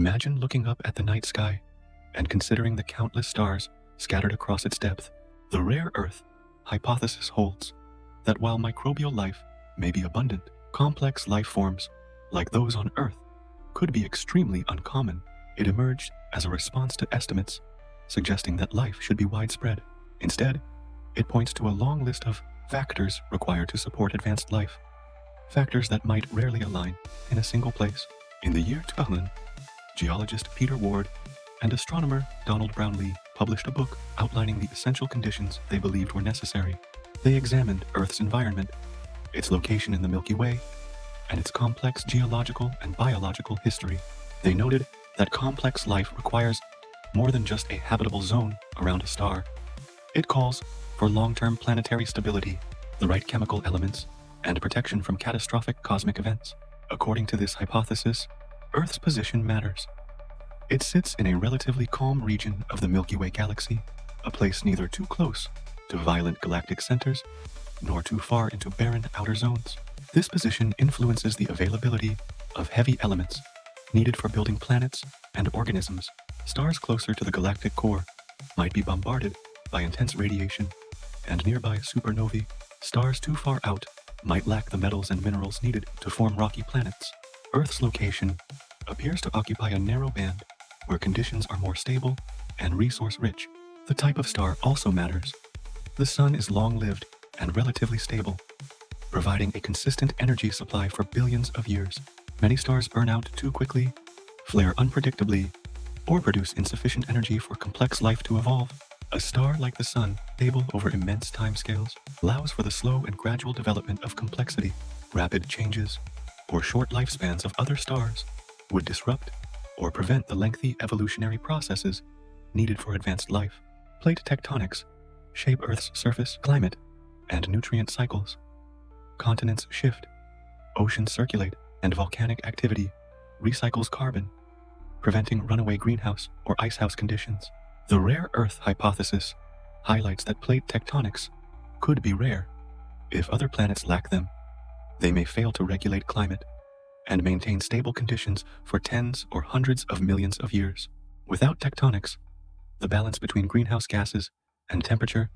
Imagine looking up at the night sky and considering the countless stars scattered across its depth. The rare Earth hypothesis holds that while microbial life may be abundant, complex life forms, like those on Earth, could be extremely uncommon. It emerged as a response to estimates suggesting that life should be widespread. Instead, it points to a long list of factors required to support advanced life, factors that might rarely align in a single place. In the year 2000, geologist Peter Ward and astronomer Donald Brownlee published a book outlining the essential conditions they believed were necessary. They examined Earth's environment, its location in the Milky Way, and its complex geological and biological history. They noted that complex life requires more than just a habitable zone around a star. It calls for long-term planetary stability, the right chemical elements, and protection from catastrophic cosmic events. According to this hypothesis, Earth's position matters. It sits in a relatively calm region of the Milky Way galaxy, a place neither too close to violent galactic centers, nor too far into barren outer zones. This position influences the availability of heavy elements needed for building planets and organisms. Stars closer to the galactic core might be bombarded by intense radiation, and nearby supernovae, stars too far out, might lack the metals and minerals needed to form rocky planets. Earth's location appears to occupy a narrow band where conditions are more stable and resource-rich. The type of star also matters. The Sun is long-lived and relatively stable, providing a consistent energy supply for billions of years. Many stars burn out too quickly, flare unpredictably, or produce insufficient energy for complex life to evolve. A star like the Sun, stable over immense timescales, allows for the slow and gradual development of complexity. Rapid changes or short lifespans of other stars would disrupt or prevent the lengthy evolutionary processes needed for advanced life. Plate tectonics shape Earth's surface, climate, and nutrient cycles. Continents shift, oceans circulate, and volcanic activity recycles carbon, preventing runaway greenhouse or icehouse conditions. The rare Earth hypothesis highlights that plate tectonics could be rare. If other planets lack them, they may fail to regulate climate and maintain stable conditions for tens or hundreds of millions of years. Without tectonics, the balance between greenhouse gases and temperature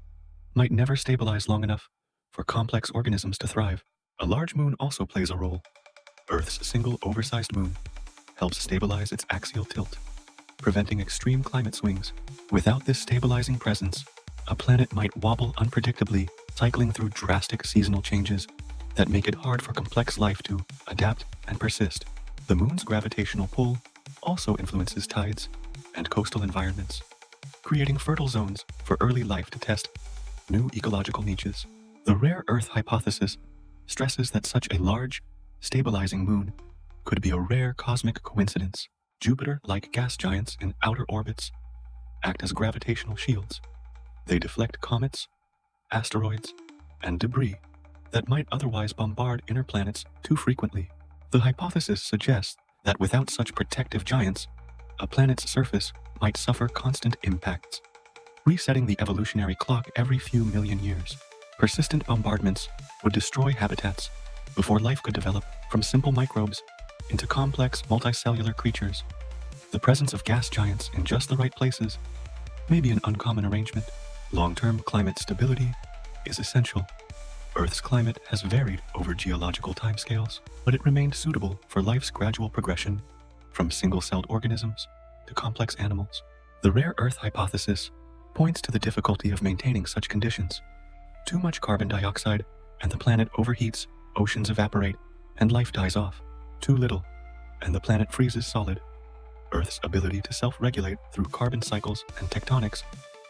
might never stabilize long enough for complex organisms to thrive. A large moon also plays a role. Earth's single oversized moon helps stabilize its axial tilt, preventing extreme climate swings. Without this stabilizing presence, a planet might wobble unpredictably, cycling through drastic seasonal changes that make it hard for complex life to adapt and persist. The moon's gravitational pull also influences tides and coastal environments, creating fertile zones for early life to test new ecological niches. The rare Earth hypothesis stresses that such a large, stabilizing moon could be a rare cosmic coincidence. Jupiter-like gas giants in outer orbits act as gravitational shields. They deflect comets, asteroids, and debris that might otherwise bombard inner planets too frequently. The hypothesis suggests that without such protective giants, a planet's surface might suffer constant impacts, resetting the evolutionary clock every few million years. Persistent bombardments would destroy habitats before life could develop from simple microbes into complex multicellular creatures. The presence of gas giants in just the right places may be an uncommon arrangement. Long-term climate stability is essential. Earth's climate has varied over geological timescales, but it remained suitable for life's gradual progression from single-celled organisms to complex animals. The rare Earth hypothesis points to the difficulty of maintaining such conditions. Too much carbon dioxide and the planet overheats, oceans evaporate, and life dies off. Too little, and the planet freezes solid. Earth's ability to self-regulate through carbon cycles and tectonics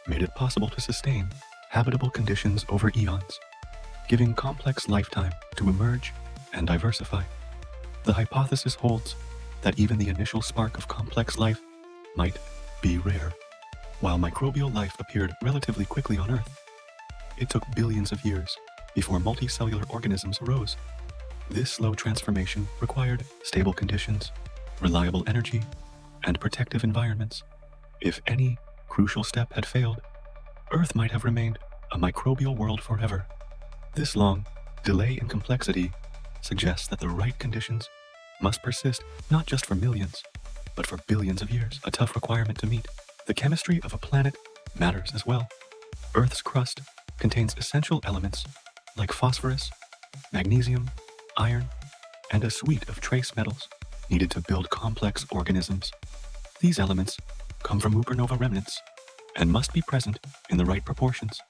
made it possible to sustain habitable conditions over eons, giving complex lifetime to emerge and diversify. The hypothesis holds that even the initial spark of complex life might be rare. While microbial life appeared relatively quickly on Earth, it took billions of years before multicellular organisms arose. This slow transformation required stable conditions, reliable energy, and protective environments. If any crucial step had failed, Earth might have remained a microbial world forever. This long delay in complexity suggests that the right conditions must persist not just for millions, but for billions of years, a tough requirement to meet. The chemistry of a planet matters as well. Earth's crust contains essential elements like phosphorus, magnesium, iron, and a suite of trace metals needed to build complex organisms. These elements come from supernova remnants and must be present in the right proportions.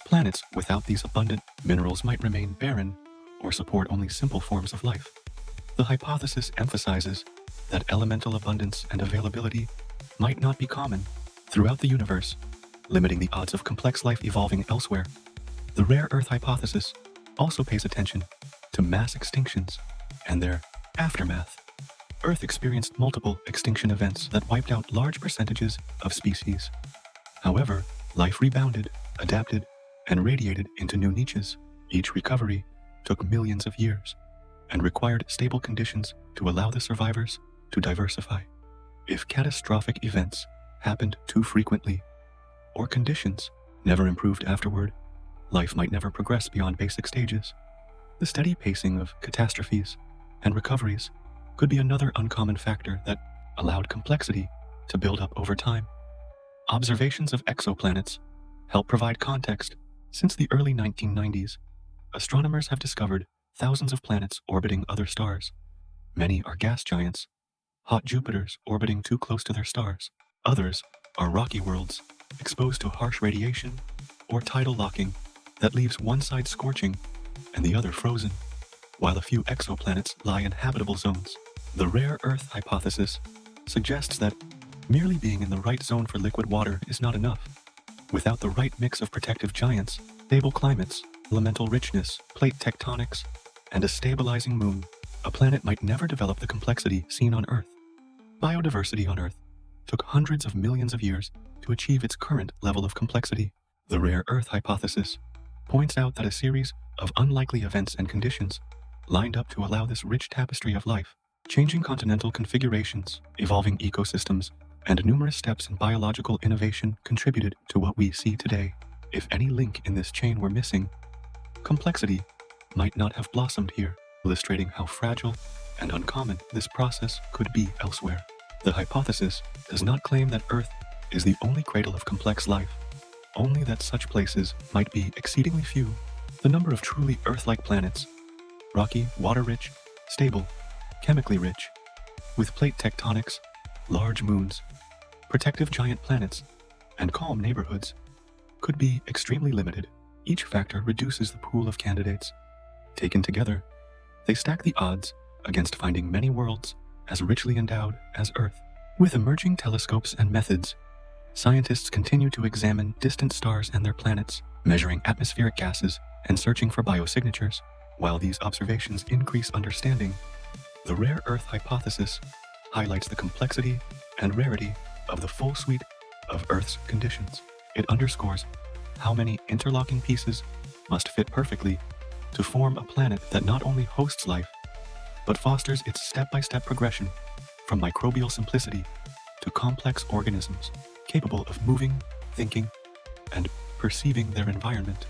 Planets without these abundant minerals might remain barren or support only simple forms of life. The hypothesis emphasizes that elemental abundance and availability might not be common throughout the universe, limiting the odds of complex life evolving elsewhere. The rare Earth hypothesis also pays attention to mass extinctions and their aftermath. Earth experienced multiple extinction events that wiped out large percentages of species. However, life rebounded, adapted, and radiated into new niches. Each recovery took millions of years and required stable conditions to allow the survivors to diversify. If catastrophic events happened too frequently, or conditions never improved afterward, life might never progress beyond basic stages. The steady pacing of catastrophes and recoveries could be another uncommon factor that allowed complexity to build up over time. Observations of exoplanets help provide context. Since the early 1990s, astronomers have discovered thousands of planets orbiting other stars. Many are gas giants, hot Jupiters orbiting too close to their stars. Others are rocky worlds exposed to harsh radiation or tidal locking that leaves one side scorching and the other frozen, while a few exoplanets lie in habitable zones. The rare Earth hypothesis suggests that merely being in the right zone for liquid water is not enough. Without the right mix of protective giants, stable climates, elemental richness, plate tectonics, and a stabilizing moon, a planet might never develop the complexity seen on Earth. Biodiversity on Earth took hundreds of millions of years to achieve its current level of complexity. The rare Earth hypothesis points out that a series of unlikely events and conditions lined up to allow this rich tapestry of life. Changing continental configurations, evolving ecosystems, and numerous steps in biological innovation contributed to what we see today. If any link in this chain were missing, complexity might not have blossomed here, illustrating how fragile and uncommon this process could be elsewhere. The hypothesis does not claim that Earth is the only cradle of complex life, only that such places might be exceedingly few. The number of truly Earth-like planets, rocky, water-rich, stable, chemically rich, with plate tectonics, large moons, protective giant planets, and calm neighborhoods, could be extremely limited. Each factor reduces the pool of candidates. Taken together, they stack the odds against finding many worlds as richly endowed as Earth. With emerging telescopes and methods, scientists continue to examine distant stars and their planets, measuring atmospheric gases and searching for biosignatures. While these observations increase understanding, the rare Earth hypothesis highlights the complexity and rarity of the full suite of Earth's conditions. It underscores how many interlocking pieces must fit perfectly to form a planet that not only hosts life, but fosters its step-by-step progression from microbial simplicity to complex organisms capable of moving, thinking, and perceiving their environment.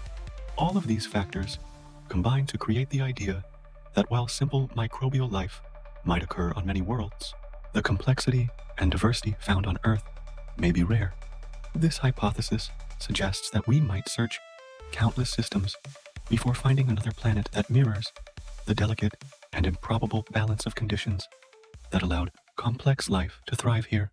All of these factors combine to create the idea that while simple microbial life might occur on many worlds, the complexity and diversity found on Earth may be rare. This hypothesis suggests that we might search countless systems before finding another planet that mirrors the delicate and improbable balance of conditions that allowed complex life to thrive here.